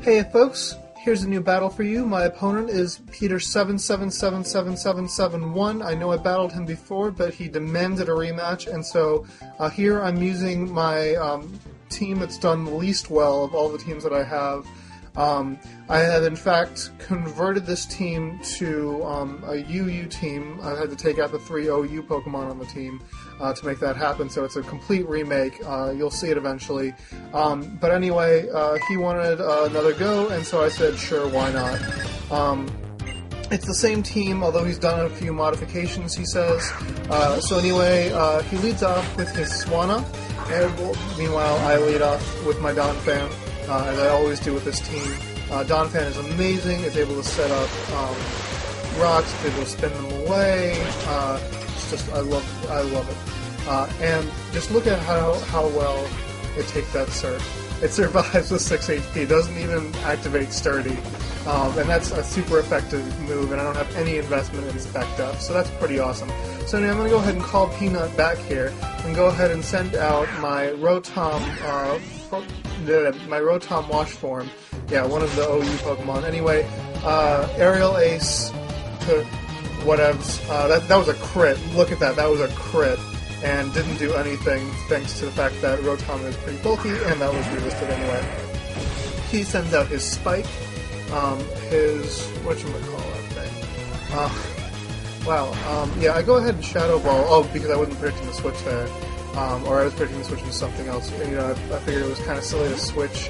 Hey folks, here's a new battle for you. My opponent is Peter77777771. I know I battled him before, but he demanded a rematch, and so here I'm using my team that's done the least well of all the teams that I have. I have in fact converted this team to a UU team. I had to take out the 3 OU Pokemon on the team to make that happen, so it's a complete remake. You'll see it eventually. But anyway, he wanted another go, and so I said, sure, why not? It's the same team, although he's done a few modifications, he says. So anyway, he leads off with his Swanna, and meanwhile I lead off with my Donphan, as I always do with this team. Donphan is amazing, is able to set up rocks, is able to spin them away. It's just, I love it. And just look at how well it takes that Surf. It survives with 6 HP, doesn't even activate Sturdy. And that's a super effective move, and I don't have any investment in Spec Up, so that's pretty awesome. So now I'm going to go ahead and call Peanut back here, and go ahead and send out my Rotom, Wash Form. Yeah, one of the OU Pokemon. Anyway, Aerial Ace to whatevs. That was a crit. Look at that was a crit. And didn't do anything thanks to the fact that Rotom is pretty bulky, and that was resisted anyway. He sends out his Spike, his, whatchamacallit thing. Yeah, I go ahead and Shadow Ball, because I wasn't predicting the switch there, or I was predicting the switch into something else. You know, I figured it was kind of silly to switch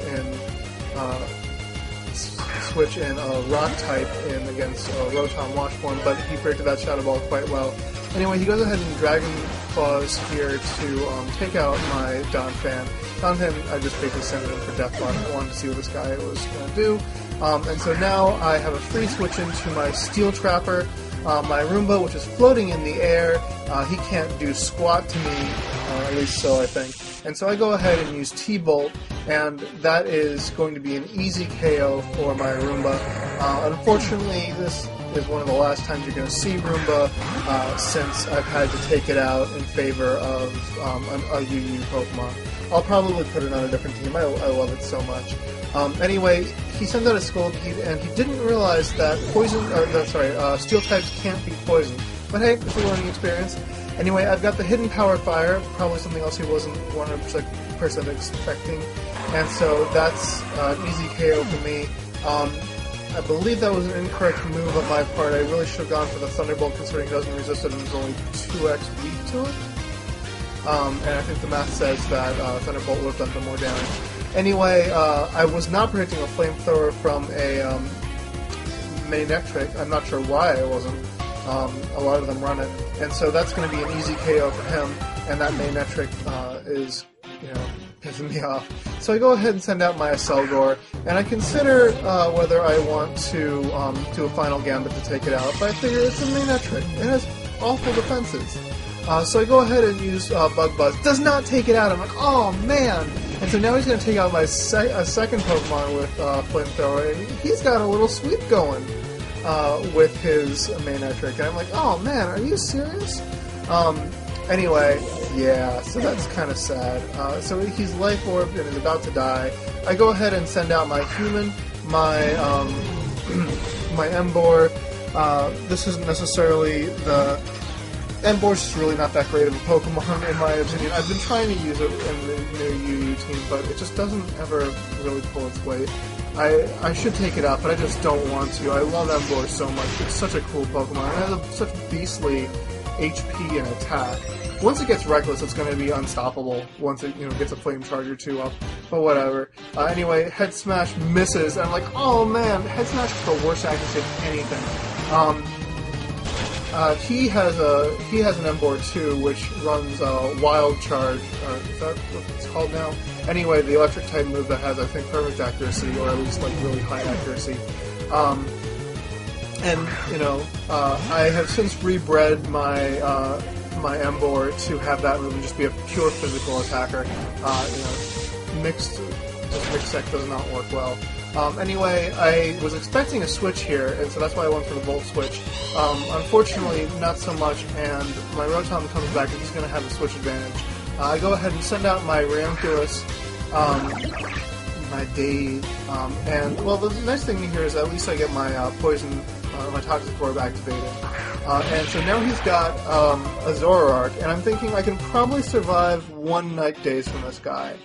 in a Rock type in against Rotom Wash Form, but he predicted that Shadow Ball quite well. Anyway, he goes ahead and Dragon Claws here to take out my Donphan. Donphan, I just basically sent it in for Death Block. I wanted to see what this guy was going to do. And so now I have a free switch into my Steel Trapper. My Roomba, which is floating in the air, he can't do squat to me, at least so I think. And so I go ahead and use T-Bolt, and that is going to be an easy KO for my Roomba. Unfortunately, this is one of the last times you're going to see Roomba, since I've had to take it out in favor of a UU Pokemon. I'll probably put it on a different team. I love it so much. Anyway, he sends out a Scoldheed, and he didn't realize that Steel types can't be poisoned. But hey, it's a learning experience. Anyway, I've got the Hidden Power Fire, probably something else he wasn't 100% expecting, and so that's an easy KO for me. I believe that was an incorrect move on my part. I really should have gone for the Thunderbolt, considering it doesn't resist it and is only 2x weak to it. And I think the math says that Thunderbolt would have done more damage. Anyway, I was not predicting a Flamethrower from a Manectric. I'm not sure why I wasn't. A lot of them run it. And so that's going to be an easy KO for him, and that Manectric is, pissing me off. So I go ahead and send out my Acelgor, and I consider whether I want to do a Final Gambit to take it out, but I figure it's a Manectric. It has awful defenses. So I go ahead and use Bug Buzz. Does not take it out. I'm like, oh man! And so now he's going to take out my second Pokemon with Flamethrower, and he's got a little sweep going with his Manectric. And I'm like, oh man, are you serious? Anyway, yeah, so that's kind of sad. So he's Life Orbed and is about to die. I go ahead and send out my Human, my my Emboar. This isn't necessarily the... Emboar's just really not that great of a Pokemon, in my opinion. I've been trying to use it in the new UU team, but it just doesn't ever really pull its weight. I should take it out, but I just don't want to. I love Emboar so much. It's such a cool Pokemon. It has such beastly HP and attack. Once it gets Reckless, it's going to be unstoppable once it gets a Flame Charge or two up. But whatever. Anyway, Head Smash misses, and I'm like, oh man, Head Smash is the worst accuracy of anything. He has an Emboar too, which runs Wild Charge. Is that what it's called now? Anyway, the electric type move that has, I think, perfect accuracy, or at least really high accuracy. I have since rebred my my Emboar to have that move and just be a pure physical attacker. Mixed Sec does not work well. Anyway, I was expecting a switch here, and so that's why I went for the Volt Switch. Unfortunately, not so much, and my Rotom comes back and he's going to have a switch advantage. I go ahead and send out my Ramculus, day. And, well, the nice thing here is at least I get my poison, my toxic orb activated. And so now he's got a Zoroark, and I'm thinking I can probably survive 1 night daze from this guy.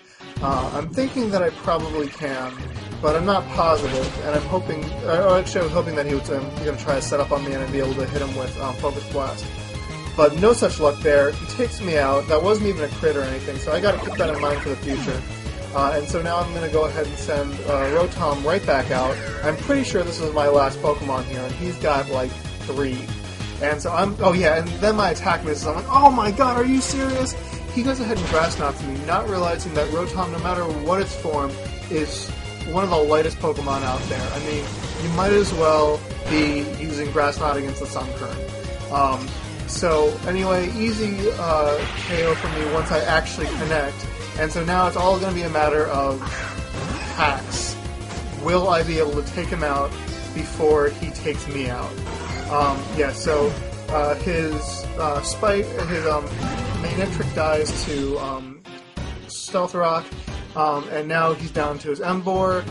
I'm thinking that I probably can, but I'm not positive, and I'm hoping, actually I was hoping that he was going to try to set up on me and I'd be able to hit him with Focus Blast. But no such luck there. He takes me out. That wasn't even a crit or anything, so I gotta keep that in mind for the future. And so now I'm gonna go ahead and send Rotom right back out. I'm pretty sure this is my last Pokemon here, and he's got like 3. And so oh yeah, and then my attack misses. I'm like, oh my god, are you serious? He goes ahead and Grass Knots me, not realizing that Rotom, no matter what its form, is one of the lightest Pokemon out there. I mean, you might as well be using Grass Knot against the Sun Current. So anyway, easy KO for me once I actually connect. And so now it's all going to be a matter of hacks. Will I be able to take him out before he takes me out? Yeah, so his Spike, his Magnetric dies to Stealth Rock, and now he's down to his Emboar,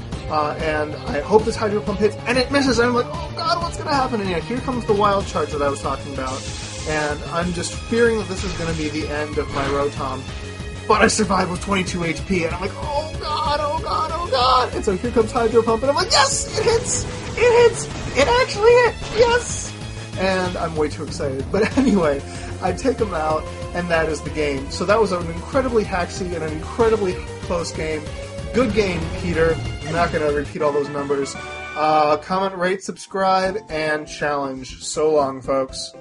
and I hope this Hydro Pump hits, and it misses, and I'm like, oh god, what's going to happen? And yeah, here comes the Wild Charge that I was talking about, and I'm just fearing that this is going to be the end of my Rotom. But I survived with 22 HP, and I'm like, oh god, oh god, oh god! And so here comes Hydro Pump, and I'm like, yes! It hits! It hits! It actually hit! Yes! And I'm way too excited. But anyway, I take him out, and that is the game. So that was an incredibly hacksy and an incredibly close game. Good game, Peter. I'm not going to repeat all those numbers. Comment, rate, subscribe, and challenge. So long, folks.